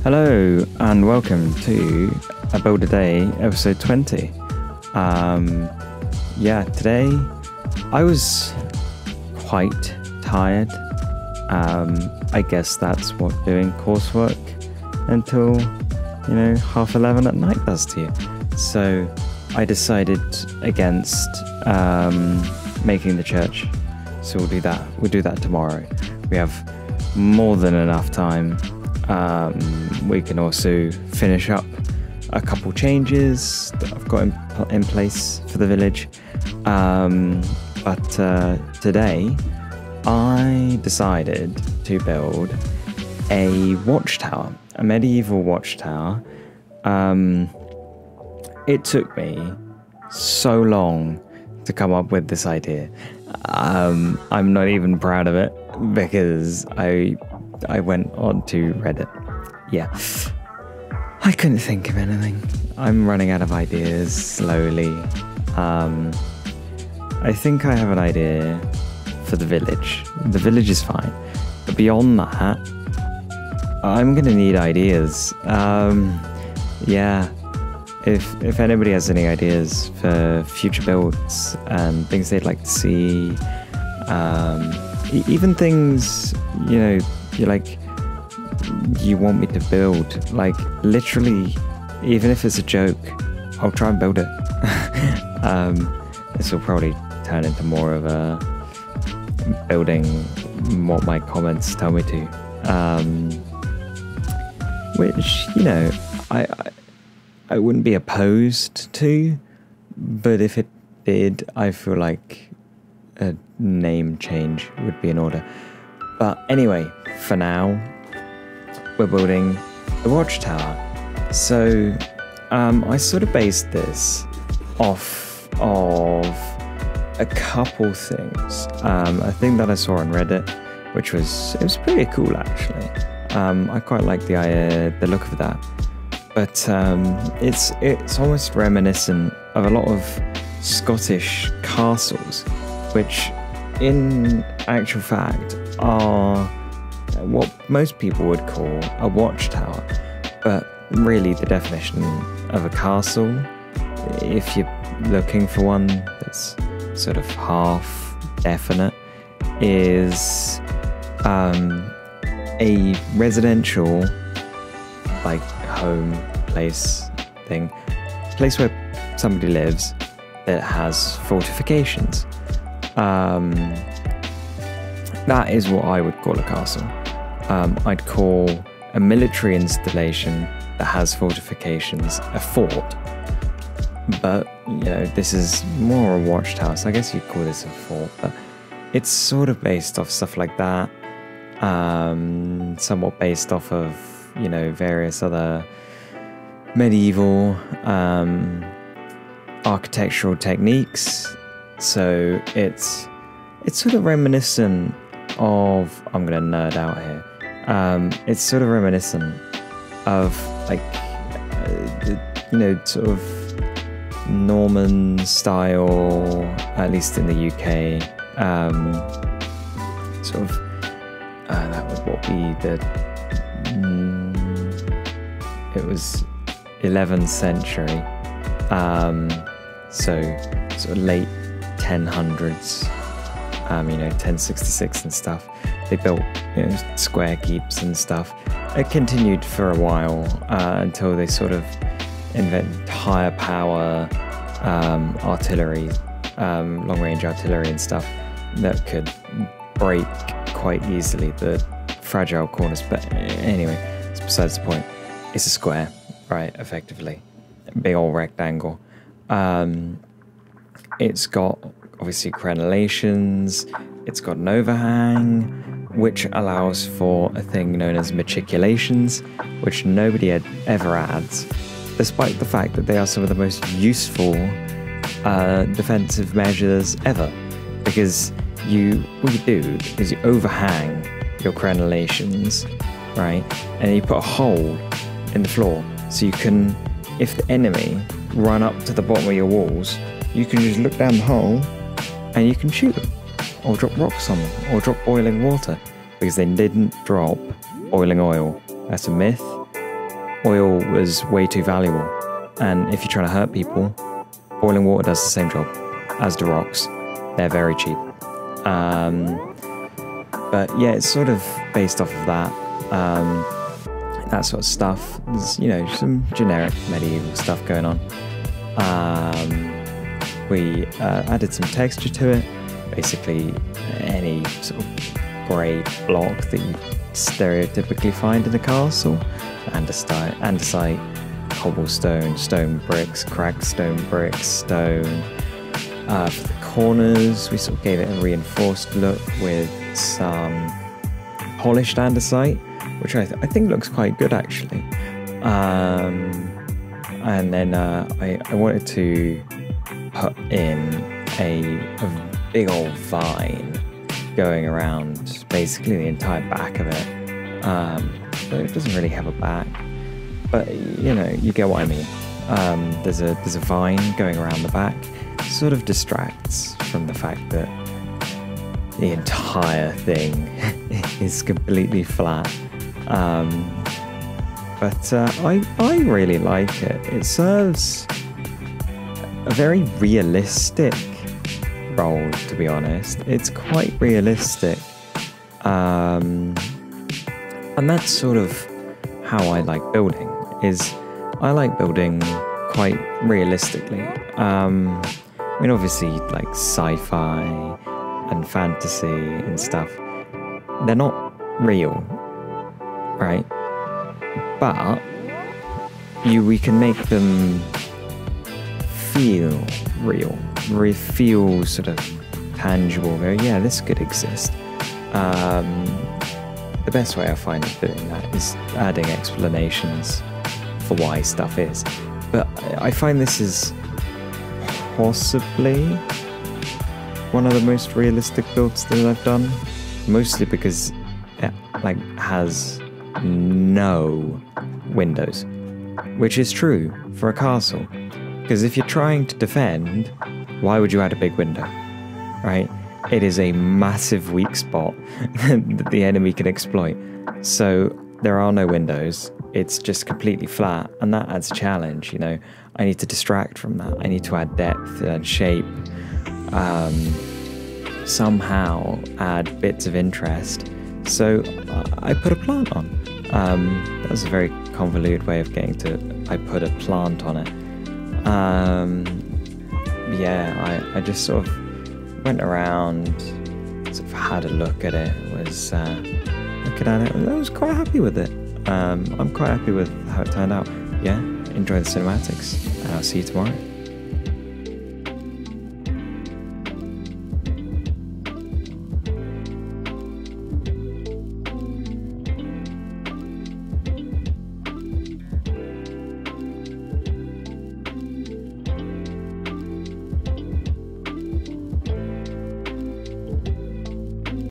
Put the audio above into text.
Hello and welcome to A Build a Day, episode 20. Today I was quite tired. I guess that's what doing coursework until, 11:30 at night does to you. So I decided against making the church. So we'll do that. We'll do that tomorrow. We have more than enough time. We can also finish up a couple changes that I've got in place for the village. But today I decided to build a watchtower, a medieval watchtower. It took me so long to come up with this idea. I'm not even proud of it because I went on to Reddit. Yeah. I couldn't think of anything. I'm running out of ideas slowly. I think I have an idea for the village. The village is fine. But beyond that, I'm going to need ideas. If anybody has any ideas for future builds and things they'd like to see, even things, you're like, you want me to build, like literally, even if it's a joke, I'll try and build it. This will probably turn into more of a building what my comments tell me to, which, I wouldn't be opposed to, but if it did, I feel like a name change would be in order. But anyway, for now, we're building the watchtower. So I sort of based this off of a couple things. A thing that I saw on Reddit, which was pretty cool actually. I quite like the look of that. But it's almost reminiscent of a lot of Scottish castles, which in actual fact are what most people would call a watchtower. But really the definition of a castle, if you're looking for one that's sort of half definite, is a residential, like, home place thing, place where somebody lives that has fortifications. That is what I would call a castle. I'd call a military installation that has fortifications a fort. But, this is more a watchtower, so I guess you'd call this a fort. But it's sort of based off stuff like that. Somewhat based off of, various other medieval architectural techniques. So it's sort of reminiscent of, I'm going to nerd out here. It's sort of reminiscent of, like, sort of Norman style, at least in the UK. That would what be it was 11th century. So sort of late 1000s, 1066 and stuff. They built, square keeps and stuff. It continued for a while until they sort of invented higher power artillery, long-range artillery and stuff that could break quite easily the fragile corners. But anyway, it's besides the point. It's a square, right, effectively. Big old rectangle. It's got, obviously, crenellations. It's got an overhang, which allows for a thing known as matriculations, which nobody ever adds, despite the fact that they are some of the most useful defensive measures ever. Because what you do is you overhang your crenellations, right, and you put a hole in the floor, so you can, if the enemy run up to the bottom of your walls, you can just look down the hole and you can shoot them, or drop rocks on them, or drop boiling water, because they didn't drop boiling oil. That's a myth. oil was way too valuable. And if you're trying to hurt people, boiling water does the same job, as do rocks. They're very cheap. But yeah, it's sort of based off of that sort of stuff. There's, you know, some generic medieval stuff going on. We added some texture to it. Basically, any sort of grey block that you stereotypically find in a castle. Andesite, cobblestone, stone bricks, cracked stone bricks, stone. For the corners, we sort of gave it a reinforced look with some polished andesite, which I think looks quite good actually. And then I wanted to put in a big old vine going around basically the entire back of it. But it doesn't really have a back, but you know, you get what I mean. There's a vine going around the back. Sort of distracts from the fact that the entire thing is completely flat. But I really like it. It serves a very realistic role, to be honest. It's quite realistic. And that's sort of how I like building, is I like building quite realistically. I mean, obviously, like sci-fi and fantasy and stuff, they're not real, right? But we can make them feel real, feel sort of tangible. Go, yeah, this could exist. The best way I find of doing that is adding explanations for why stuff is. But I find this is possibly one of the most realistic builds that I've done, mostly because it has no windows, which is true for a castle, because if you're trying to defend, why would you add a big window, right? It is a massive weak spot that the enemy can exploit. So there are no windows. It's just completely flat, and that adds a challenge. You know, I need to distract from that. I need to add depth and shape, somehow add bits of interest. So I put a plant on. That was a very convoluted way of getting to I put a plant on it. Yeah, I just sort of went around, sort of had a look at it, was looking at it, I was quite happy with it. I'm quite happy with how it turned out. Yeah, enjoy the cinematics, and I'll see you tomorrow.